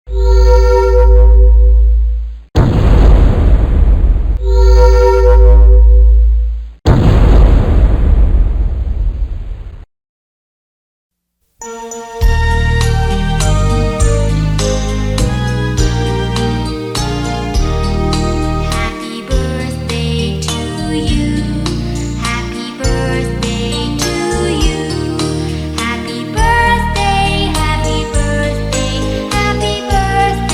Happy birthday to you. Happy birthday to you. Happy birthday, happy birthday, happy birthday.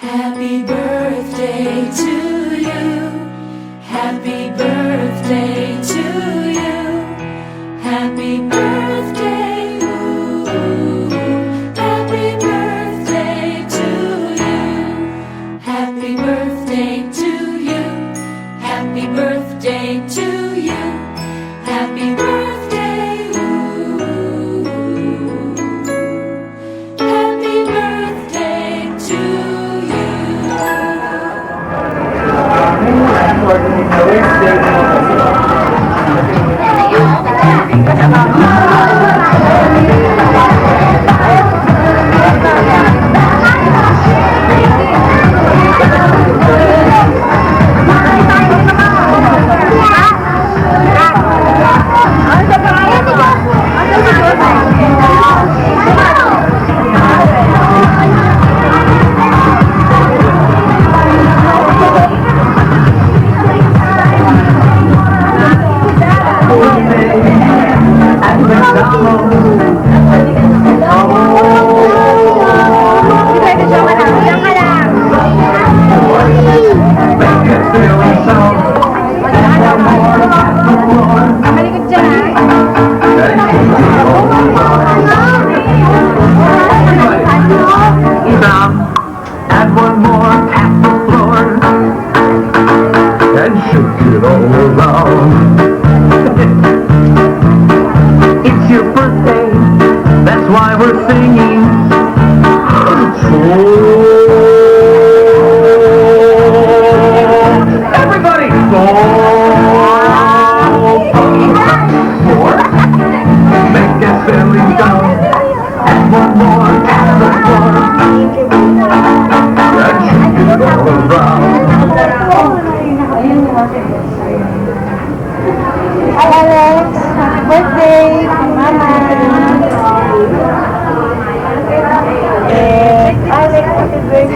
Happy birthday to you. Happy birthday to you. Happy birthday, ooh. Happy birthday to you. Happy birthday to you. Happy birthday to you. Happy birthday, ooh. Happy birthday to you. Add one more, tap the floor, and shake it all around. It's your birthday, that's why we're singing. Everybody, make it silly down. Add one more, tap the floor. And shake it all around. Hi Alex, happy birthday, Mama. Alex, happy birthday.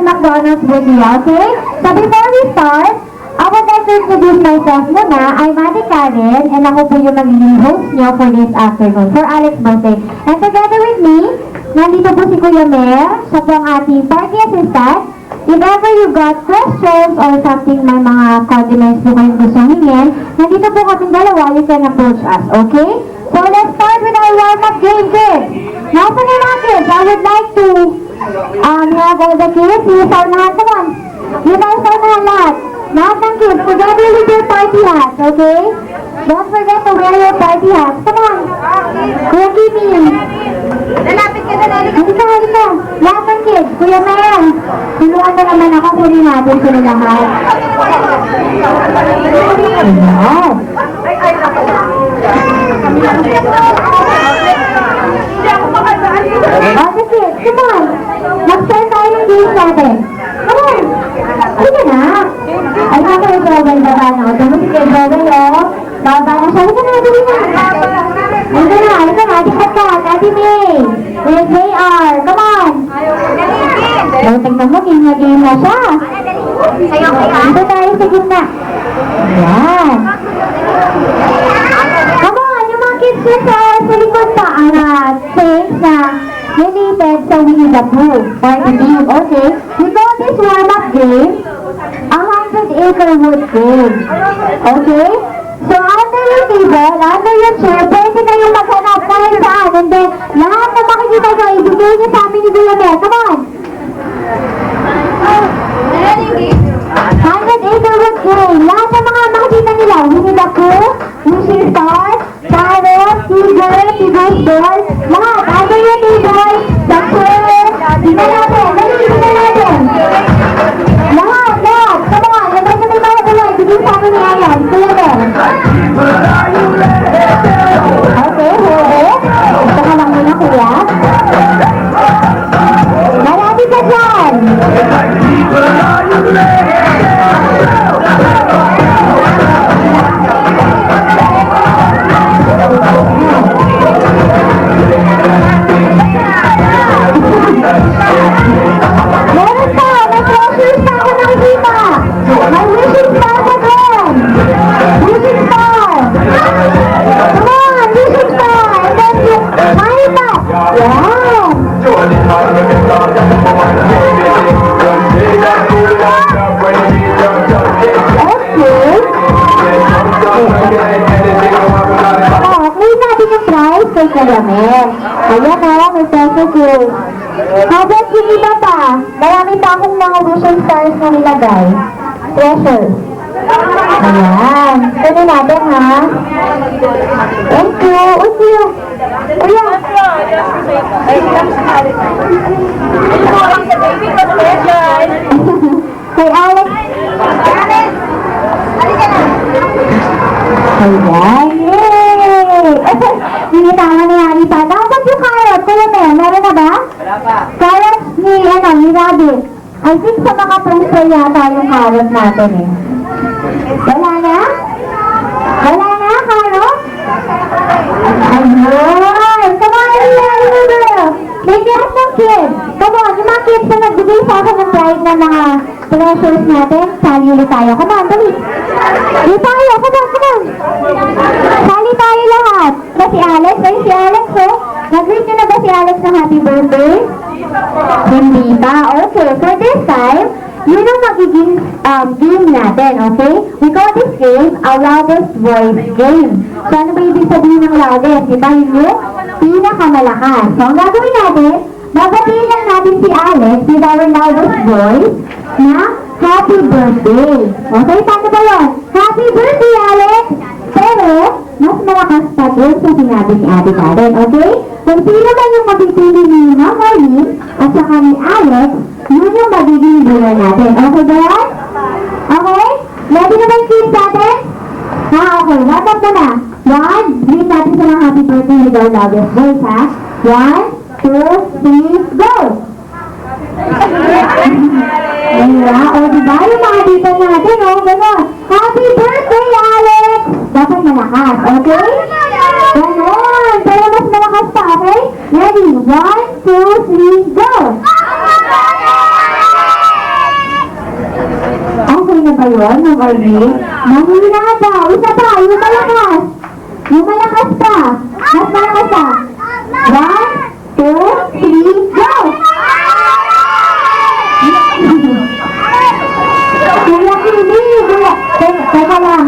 McDonald's video, okay? So before we start, I would like to introduce myself muna. I'm Ate Karen, and ako po yung magiging host niyo for this afternoon, for Alex's birthday. And together with me, nandito po si Kuya Mer, siya po ang ating party assistant. If ever you got questions or something, may mga condiments po kayong gusto hingin, nandito po kaming dalawa, you can approach us, okay? So let's start with our warm-up game, kids. Now for the mga kids, I would like to have all the kids, yung saunahan naman. Yung mga saunahan lahat. okay? Don't forget to wear your party hat. Come on. Kuya Kimi. Lalapit ka na, Nelly. Halika. Lahat ng kids. Kuya Mel. Tulungan na naman ako. Kunin natin sila lahat. Ayan. Okay, kids. Come on. Mag-start tayo ng games natin. Come on. Sige na. Ay, ako yung Joel. Baba na. Ito mo si Kid Joel, oh. Baba na siya. Halika na. Dali na. Halika na. Halika na. Tingkat ka. Ate May. There's JR. Come on. Oh, tignan mo. Game na siya. Sayo ka. Dito tayo sa gitna. Ayan. Come on. Yung mga kids na sa likod pa. Things na related sa Winnie the Pooh. Party game. Okay. We call this warm-up game 100-acre wood game. Okay? So, under your table, under your chair, pwede kayong maghanap kahit saan. And then, lahat na makikita nyo, ibigay nyo sa amin ni Kuya Mel. Come on! 100-acre wood game. Lahat na mga makikita nila. Winnie the Pooh, Wishing Star, Carrot, Tiger, Tiger's Door. Lahat, under your table, sa chair. Tingnan natin. Dali, tingnan natin. Lahat. Come on, lagay na may mga kulay. Bigyan sa akin ni Ayan. Kuya Mel. Okay, huwag. Ito ka lang muna, kuya. Marami ka dyan. Meron pa. May groceries pa ako nakikita. May wishing star pa doon. Wishing star. Come on, wishing star. And then yung smile pa. Yan. Okay. Oh, please natin yung prize kay Kuya Mel. Ayan na, may peso cake. Habang yung iba pa, marami pa akong mga wishing stars na nilagay. Treasure. Ayan. Kunin natin, ha? Thank you. Thank you. Kuya. Kay Alex. Ayan. Yay! Binitama ni Ani pa. Dapat yung carrot. Kuya Mel, meron na ba? Carrot ni Rabbit. I think sa mga pruso yata yung carrot natin eh. Wala na? Wala na, carrot? Ayun! Come on, everybody! May lahat ng kids. Come on, yung mga kids na nagbigay sa akin ng pride na mga treasures natin, sali ulit tayo. Come on, dali! Dali tayo! Come on! Sali tayo lahat. Ba si Alex? Ay, si Alex, oh. Nag-greet nyo na ba si Alex ng happy birthday? Hindi pa. Okay, for this time, yun ang magiging game natin, okay? We call this game a loudest voice game. So, ano ba ibig sabihin ng loudest? Diba yun yung pinakamalakas. So, ang gagawin natin, babatiin lang natin si Alex with our loudest voice na happy birthday. Okay, paano ba yun? Happy birthday, Alex! Pero, mas malakas pa doon sa sinabi ni Ate Karen, okay? Kung sino man yung mapipili ni Mama Lynn at saka ni Alex, yun yung magiging winner natin. Okay ba yan? Okay? Ready na ba yung kids natin? Ha, okay. Warm up na. 1, greet natin sa mga happy birthday with our loudest voice, ha? 1, 2, 3, go! Ayan, o diba? Yung mga dito natin, o, gano'n. Happy birthday, Alex! Dapat malakas, okay? Ganon! Pero mas malakas pa, okay? Ready? 1, 2, 3, go! Okay na ba yun, Ma'am Arlene? Mahina pa! Isa pa! Yung malakas! Yung malakas pa! Mas malakas pa! 1, 2, 3, go! Kuya Kimi! Teka lang.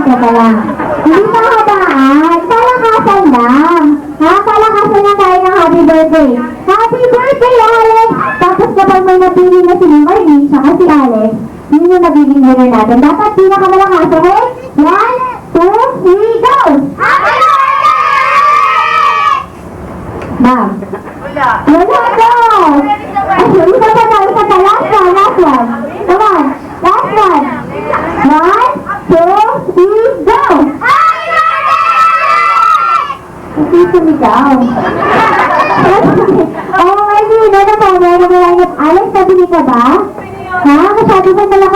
Hindi pa habaan. Palakasan lang. Ha? Palakasan lang tayo ng happy birthday. Happy birthday, Alex! Tapos kapag may napili na si Marlene, saka si Alex, yun yung nagiging winner natin. Dapat pinakamalakas, okay? 1, 2,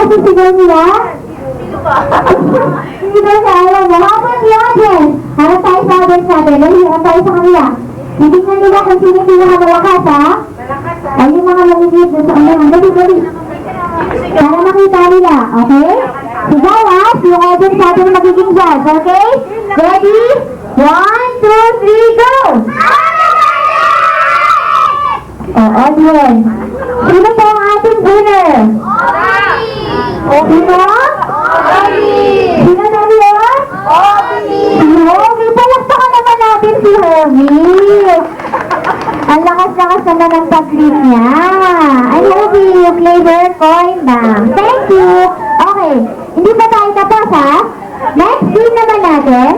kasi sigaw nila? Hindi ba siya alam mo? How about the audience? Harap tayo sa audience natin. Dali, harap tayo sa kanila. Titignan nila kung sino yung pinakamalakas, ha? Ay, yung mga maliliit na sa unahan. Dali, dali. Para makita nila, okay? Sigaw, ha? Yung audience natin magiging judge, okay? Ready? 1, 2, 3, go! Oh, audience. Sino po ang ating winner? Sino? Sino na yun? Si Homi. Palakpakan naman natin si Homi. Ang lakas-lakas naman ng pag-clip niya. I hope you flavor coin bang. Thank you. Okay. Hindi pa tayo tapos, ha? Next game naman natin,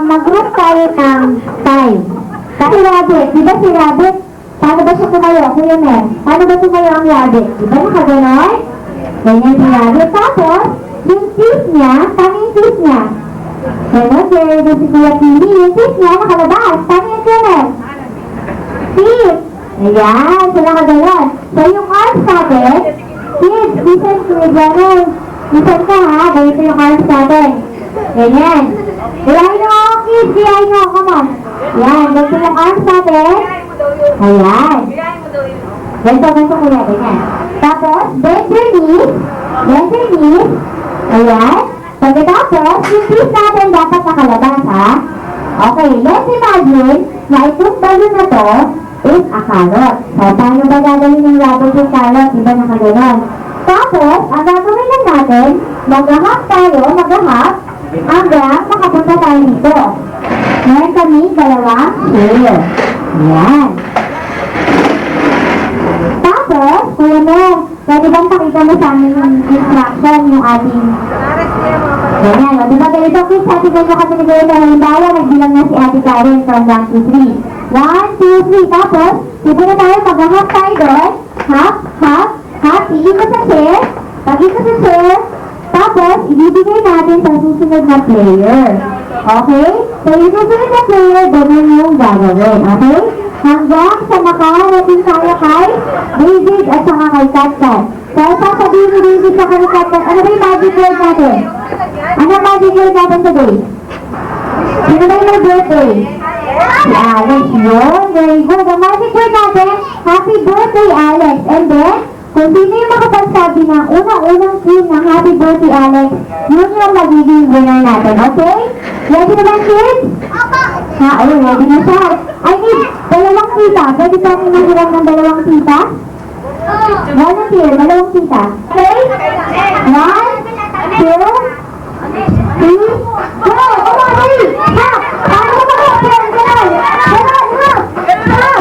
mag-group tayo ng 5. Kasi Rabbit, di ba si Rabbit? Paano ba siya tumayo? Kuya Mel, paano ba tumayo ang Rabbit? Di ba nakaganon? Ganyan si Rabbit. Tapos, yung teeth niya, paano yung teeth niya? Ganon, sir, si Kuya Pili. Yung teeth niya, nakalabas. Paano yung Kuya Mel? Teeth. Ayan, so nakaganon. So, yung arms natin, kids, listen to me, ganon. Listen ka ha, ganito yung arms natin. Ganyan. Diyahin nyo, kids, diyahin nyo, come on. Yan, ganito yung arms natin. Ayan. Ganito kuya, ganyan. Tapos, bend your knees. Bend your knees. Ayan. Pagkatapos, yung knees natin dapat nakalabas, ha? Okay, let's imagine na itong balloon na to is a carrot. So, paano ba gagawin yung rabbit yung carrot? Diba nakaganon? Tapos, ang gagawin lang natin, mag-hop tayo, hanggang makapunta tayo dito. Meron kami dalawang share. Ayan. Tapos, kuya Mel, pwede bang pakita mo sa amin yung instruction yung ating... Ganyan, o diba ganito, please, hatigan nyo kami ni Kuya Mel. Halimbawa, nagbilang na si Ate Karen from 1 to 3. 1, 2, 3. Tapos, dito na tayo, mag-hop tayo doon. Hop, hop, hop. Iikot sa share. Pag-ikot sa share. Tapos, ibibigay natin sa susunod na player. Okay? So, yung susunod na player, ganun yung gagawin. Okay? Hanggang sa makarating tayo kay David at saka kay Katkat. So, sasabihin ni David sa kay Katkat, ano ba yung magic word natin? Ano ang magic word natin today? Sino ba yung birthday? Si Alex yun. Very good. Ang magic word natin, happy birthday, Alex. And then, kung sino yung makapagsabi ng unang cue ng happy birthday, Alex, yun yung magiging winner natin. Okay? Ready na ba, kids? Ha, oh, ready na siya. I need dalawang tita. Pwede kami mahiram ng dalawang tita? Volunteer, dalawang tita. Okay? 1, 2, 3, go! Come on, hurry! Hop! Paano ba hop? Ganon! Ganon! Hop! Hop!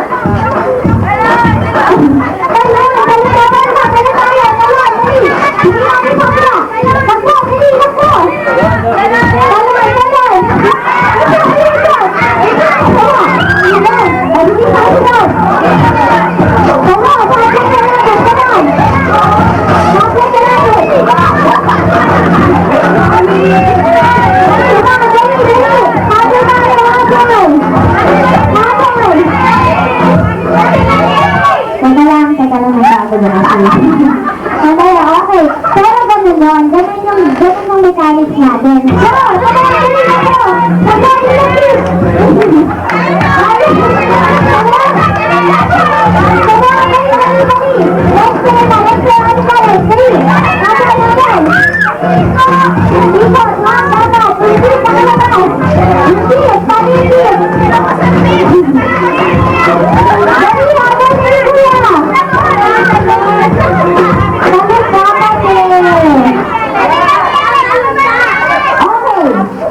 Okay. Pero ganun yun. Ganun yung mechanics natin.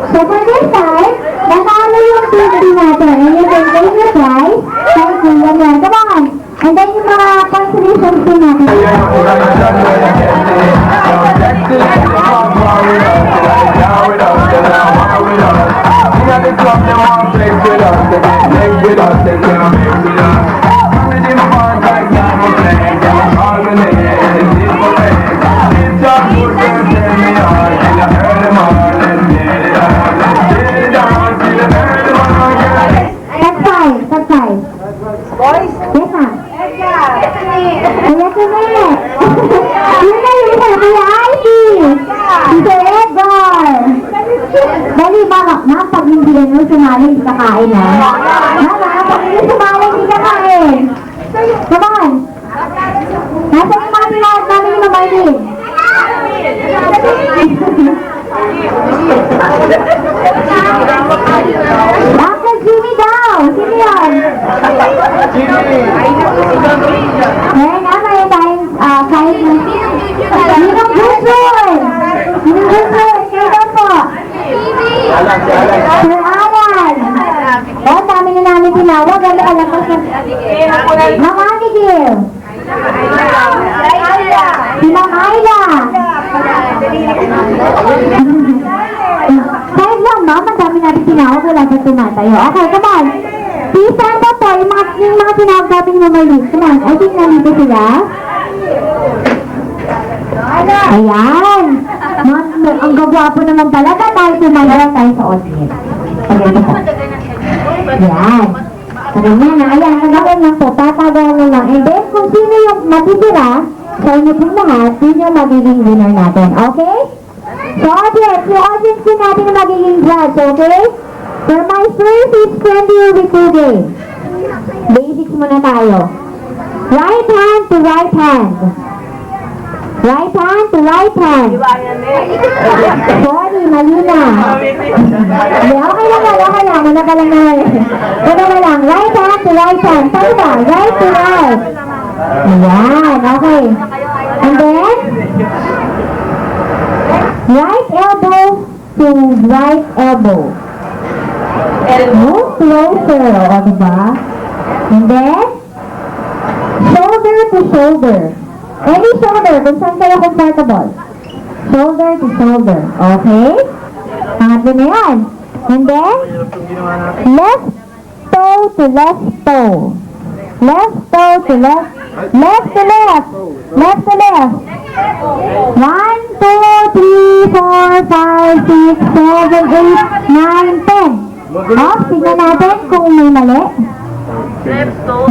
So, so for this time, natalo yung TV natin. And you can take your prize. Thank you. Yan. Come on. And then yung mga consolations din natin. Top 5. Boys? Yes, ma'am. Kuya Kuya. Yun na yung isa. Kuya mo sumali, hindi kakain ha. Mama, pag hindi sumali, hindi kakain. Come on. Nasaan yung mga tinawag namin ni Mama Eileen? Dr. Jimmy daw. Sino yun? Meron na kayo tayong kahit na... Ninong Gusun! Ninong Gusun! Kayo daw po! Sir Alan! Oh, dami na namin tinawag. Alam ko sa... Ma'am Abigail! Si Ma'am Ayla! Kahit lang, ma'am, ang dami natin tinawag. Wala pa tumatayo. Okay, come on! Please stand up po. Yung mga tinawag natin ni Mama Eileen. Come on, I think nandito sila. Ayan! Ang gagwapo naman pala. Tayo tumayo tayo sa audience. Ayan po. Ayan. Ayan na. Ayan, ang gawin lang po. Tatagalan mo lang. And then, kung sino yung matitira, sa inyo po lahat, yun yung magiging winner natin. Okay? So, audience, yung audience din natin na magiging judge. Okay? For my first is friendly with two games. Basics muna tayo. Right hand to right hand. Right hand to right hand. Sorry, mali na. Okay lang. Una ka lang na. Una lang. Right hand to right hand. Tayo na. Right to right. Ayan, okay. And then, right elbow to right elbow. Move closer. O, diba? And then, shoulder to shoulder. Any shoulder, kung saan kayo comfortable. Shoulder to shoulder. Okay? Pangatlo na yan. And then, left toe to left toe. Left toe to left. Left to left. Left to left. 1, 2, 3, 4, 5, 6, 7, 8, 9, 10. Off, tignan natin kung may mali.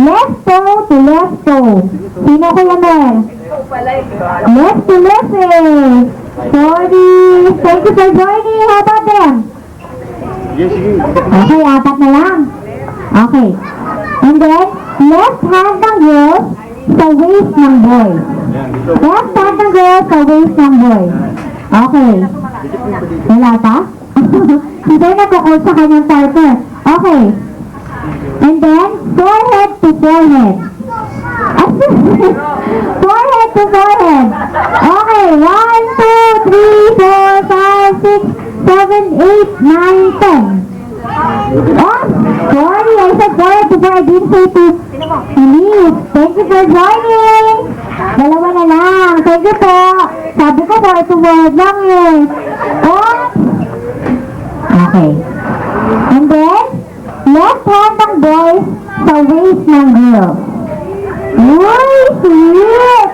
Left toe to left toe. Sino kaya mer? Left to left eh. Sorry. Thank you for joining. How about them? Okay, apat na lang. Okay. And then, left hand ng girl sa waist ng boy. Left hand ng girl sa waist ng boy. Okay. Wala pa? Hindi nagkukul sa kanyang partner. Okay. And then, forehead to forehead. Forehead to forehead. Okay, 1, 2, 3, 4, 5, 6, 7, 8, 9, 10. Oh, sorry, I said forehead to forehead. I didn't say to Elise. Thank you for joining. Dalawa na lang. Thank you po. Sabi ko forehead to forehead lang eh. Oh. Okay. And then, left hand ng boys sa waist ng girl. Uy, sweet!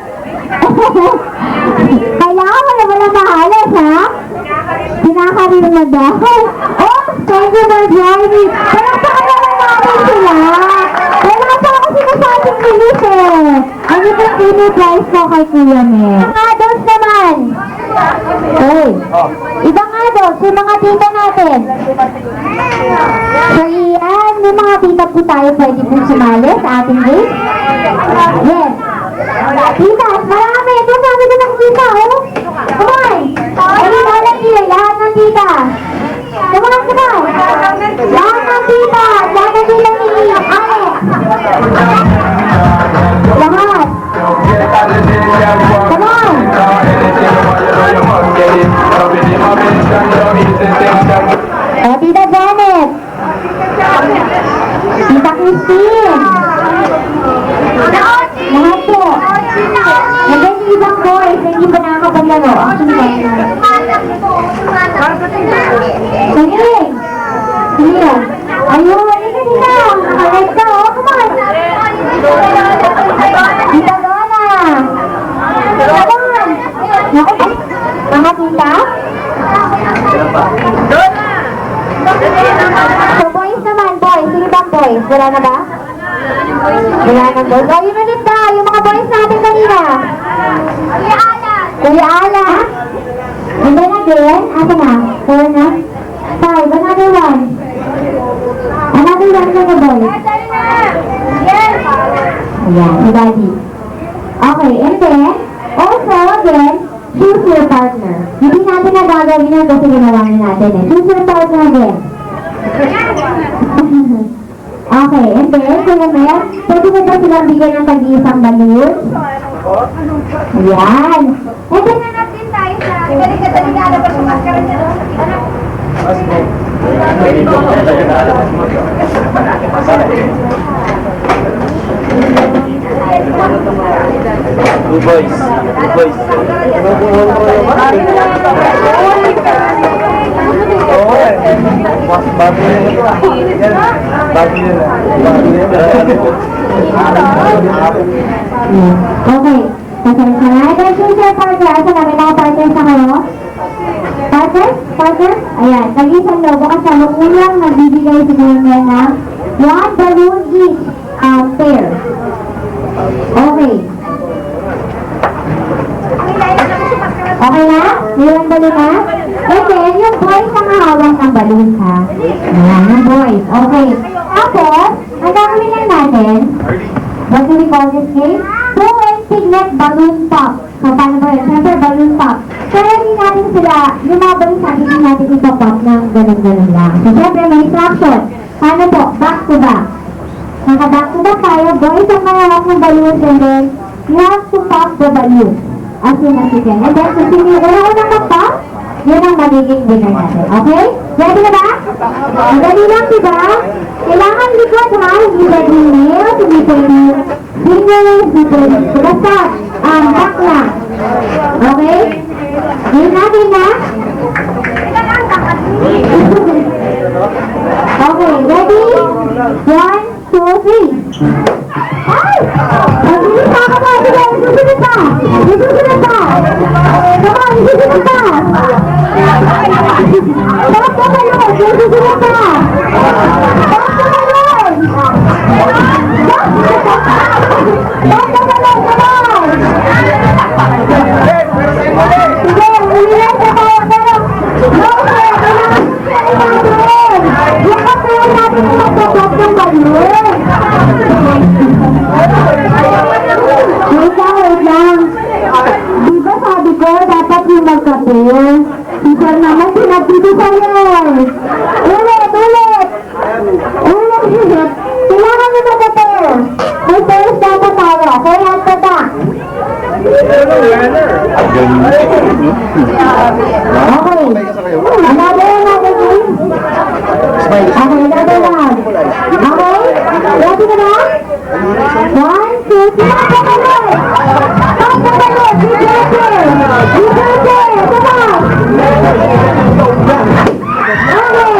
Kailangan mo naman ang mahalas, ha? Kinakarin mo dahil. Oh, thank you for joining. Palakpakan naman namin sila. Wala pa ako sinasabing bilis eh. Ano pong pini-price ko kay Kuya Mer? Mga adults naman. Hey, ibang adults, yung mga tita natin. So yan, may mga tita po tayo pwede po sumali sa ating game. Yes. Tita, marami. Ito sabi ko ng tita, oh. Come on. Ay, volunteer, lahat ng tita. Come on. Lahat ng tita. Lahat ng tita ni Alex. Lahat. Come on. Oh, Tita Janet. Tita Christine. Lahat po. Nagay yung ibang boys na hindi pa nakakapaglaro. Sige. Sige. Ayun, halika dito. Nakalag ka, oh. Come on. Tita Donna. Come on. Naku, mga tita. So, boys naman, boys. Sino bang boys? Wala na ba? Wala na boys. Oh, yun ulit na. Yung mga boys natin kanina. Kuya Ala. And then again, asa na? 4 na? 5. Another one. lang mga boys. Yes! Ayan, si Daddy. Okay, and then, also, again, choose your partner. Hindi natin na gagawin yan kasi ginawa na natin eh. Choose your partner again. Okay, and then, Kuya Mel, pwede mo ba silang bigyan ng tag-iisang balloon? Ayan. And then, Hanap din tayo sa... Dali ka alabas yung maskara niya. Two boys. okay. Pasensya na. And then, choose your partner. Asa namin mga partners na kayo? Partner? Ayan, tag-isang logo kasama unang nagbibigay siguro niya ng one balloon each pair. Okay. Okay na? Yung balloon na? And then, yung boys ang hawak ng balloon ha. Ayan, yung boys. Okay. Tapos, ang gagawin lang natin, what do we call this game? Two and piglet balloon pop. So, paano ba yun? Siyempre, balloon pop. Pero hindi natin sila, yung mga balloon natin, hindi natin ipapop ng ganun-ganun lang. So, siyempre, may instruction. Paano po? Back to back. Naka-back to back tayo. Boys ang mayawak ng balloon and then, you have to pop the balloon as soon as you can. And then, kung sino yung unang mag-pop, yun ang magiging winner natin. Okay? Ready na ba? Ready lang, diba? Kailangan likod ha, hindi pwede nails, hindi pwede fingers, hindi pwede. Basta, back lang. Okay? Ngayon natin na? Okay, ready? 1, 2, 3. Ay! Pag-ilis na ako ba? Sige, isusunod pa! Isusunod pa! Come on, isusunod pa! Stop the balloon! Isusunod pa! Stop the balloon! Stop the balloon! Come on! Sige, ulilan sa tayo, pero... No, sir! Kailangan natin! Yung kapatid natin yung magpapap ng balloon! Wait lang. Diba sabi ko, dapat yung magkape? Teacher naman, pinagdito sa'yo. Ulit! Kailangan yung magkape. May first dapat tayo. Kaya at pata. Okay. Another game. Okay, another one. Okay? Ready na ba? 1, 2, 3. Stop the balloon! Stop the balloon! Be careful! Be careful! Come on! Okay.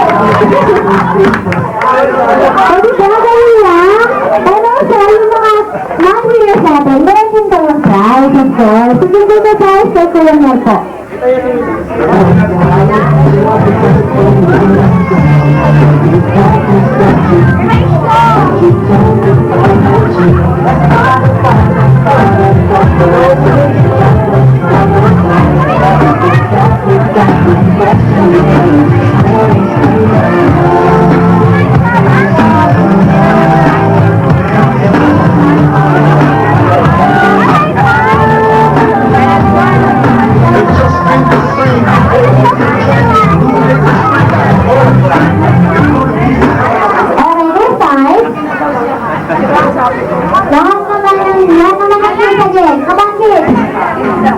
Pwede gagawin lang. Pero sir, yung mga non-winners natin, meron din kayong prize, of course. Sige, dito prize kay Kuya Mel po.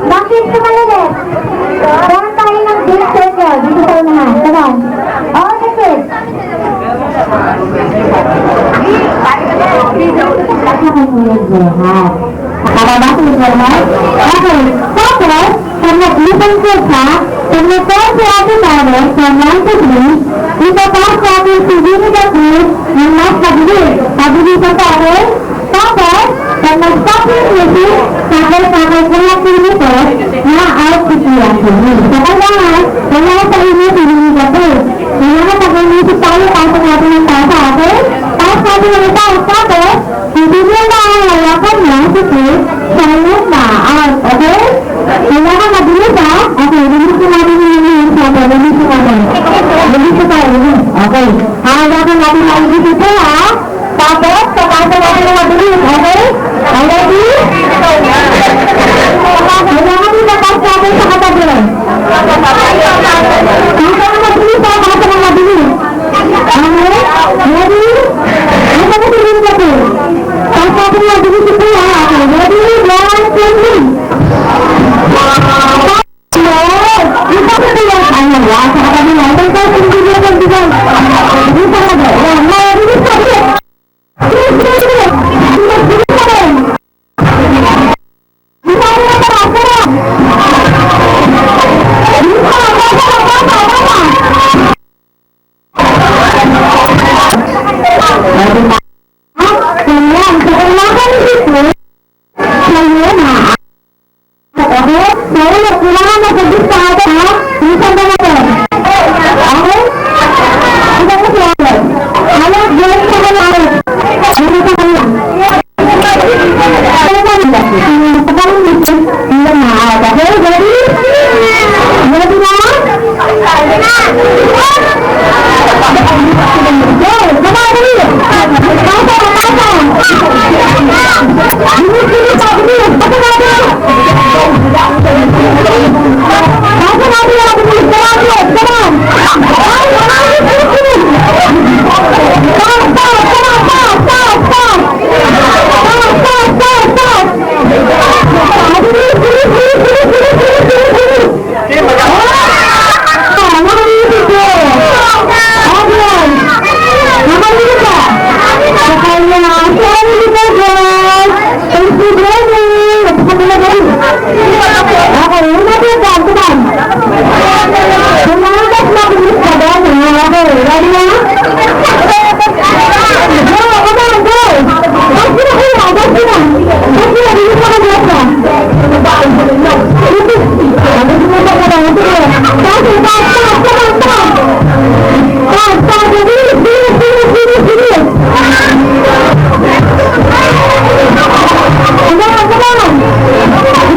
Bakit sumalit? Doon tayo ng big circle. Dito tayo naman. Come on. All the kids. Bakit ako muna buhat? Nakababa ko yung buhat? Okay. Tapos, pag nag-listen kids ha, pag nag-call si Ate Mare from 1 to 3, ipapasok natin si Winnie the Pooh ng mas mabilis. Pabilis ang pare. Tapos, pag nag-stop yung music, sakay ko lang pinito na out si Kuya Pumi. So, kailangan sa inyo si Winnie the Pooh. Kailangan pag-music tayo, pasok natin ng tasa, okay? Tapos natin ng itaas. Tapos, hindi nyo na hawakan niya si Pooh, silent na out, okay? Kailangan mabilis ha? Okay, release ko natin yung release natin. Release ko tayo, release. Okay. Hawakan natin na ibig ito ha? Kita na mabilis ha, baka na mabilis. Okay? Ready? Ano ka mabilis na po? Tapos natin mabilis ito ha. Okay, ready? 1, 2, 3. Yes! Isa ka ito yan. Ay, wala. Sa kabila. Ito ka, hindi mo lang bigay. Isa ka ba? Yan. Mabilis ka ito. Bilis, bilis, bilis. Bilis, bilis ka rin. Isa ka na para. Para. Bilis ka. Ayan, so kailangan dito, sa'yo na. Okay? So, kailangan mag-discard ha? Minsan ba natin? Okay? Ito ko siya ulit. Halos, gawin ka na ulit. Dito ka na lang. Kailangan nila. Pagkaling dito, hindi na. Okay? Ready? Ready na? Go! Come on, bilis! Pasa! Pasa! Bilis, bilis pa! Bilis! Pasa natin! Pasa natin lang! Bilis! Come on! Come on! Ay! Bilis! Bilis! Stop! Stop! Come on! Stop! Stop! Stop! Stop! Stop! Stop! Stop! Bilis! Bilis! Bilis! Bilis! Bilis! Bilis! Nakalimutin ko! Adrian! Nakalimutin ka! Sakaya! Sorry dito, girl! Thank you, brother! Napakami na rin! Okay, yun natin ka! Tuman! Tumangas na bilis ka ba? Okay, ready na? Go! Come on, go! That's na kuya! That's na! That's na!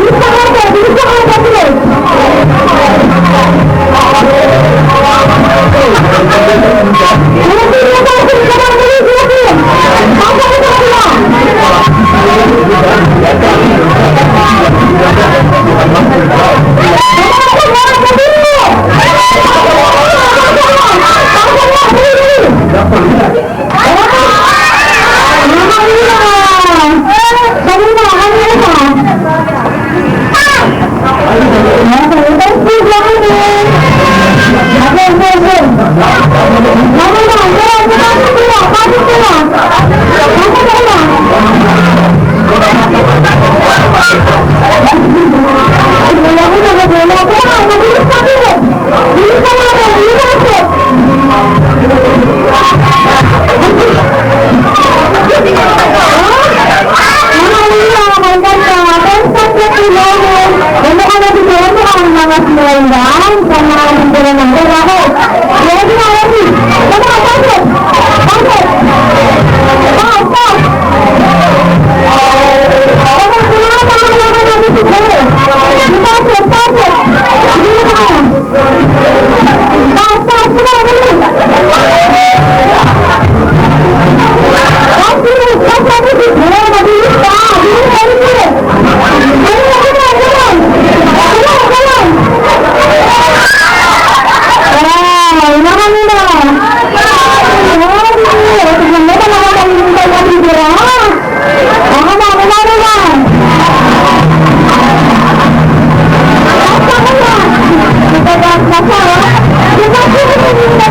Bilis ka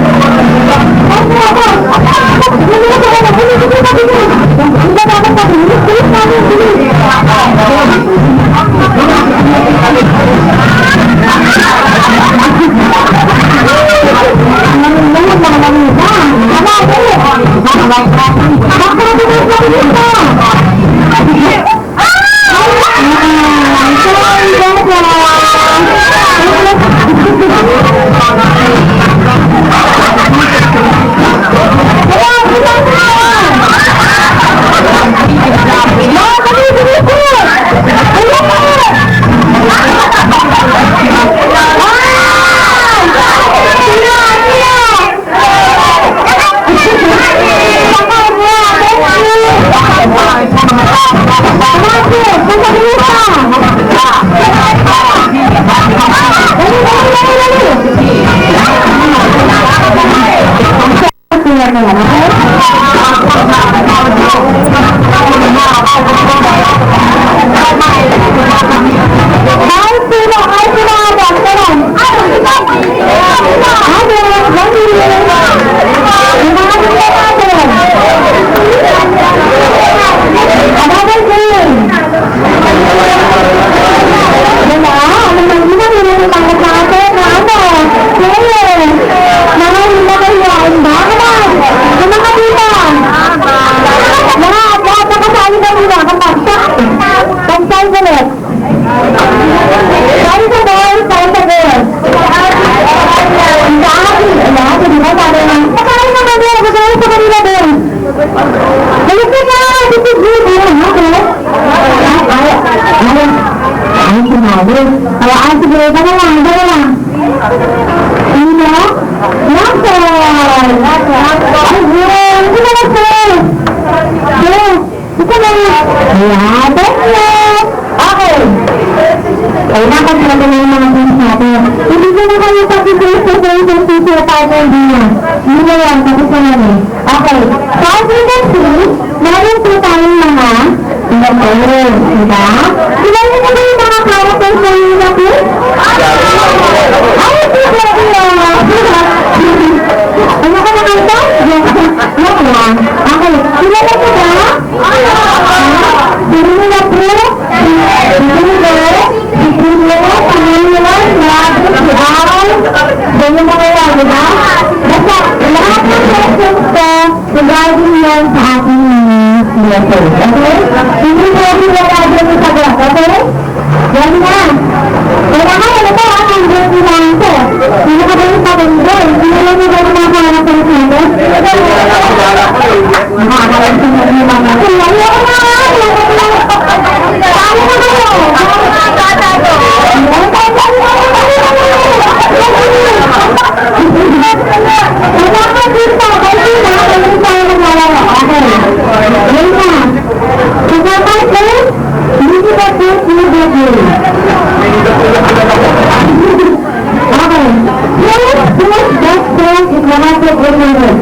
na ka! Thank you. Sino? Lakson! Ayun! Sino na sis? Sis! Ito na! Ayan! Thank you! Okay! Ay, nakasila na yung mga things natin. Hindi ko na kayo pag-face-to-face ang teacher partner din yan. Hindi na yan, tapos na yan eh. Okay. So, as you can see, meron po tayong mga letters. Diba? Sila niyo na ba yung mga characters na yung lapis? Ay, super iya! Ano ka nakanta? Yes lang. Okay. Sila na po ba? Sino na po? Ganyan na kaya, di ba? Basta, lahat ng questions ko, regarding yan sa ating lesson. Okay? Hindi po yung regarding yung sagot, okay? Yan na. Kaya nga, ano ba, ang gusto lang ito. Hindi ka ba yung pag-enjoy? Hindi lang yung gano'n mga pangarap sa natin? Nakakalang sa mga mga. Kaya yun na! Paano na kayo? Okay.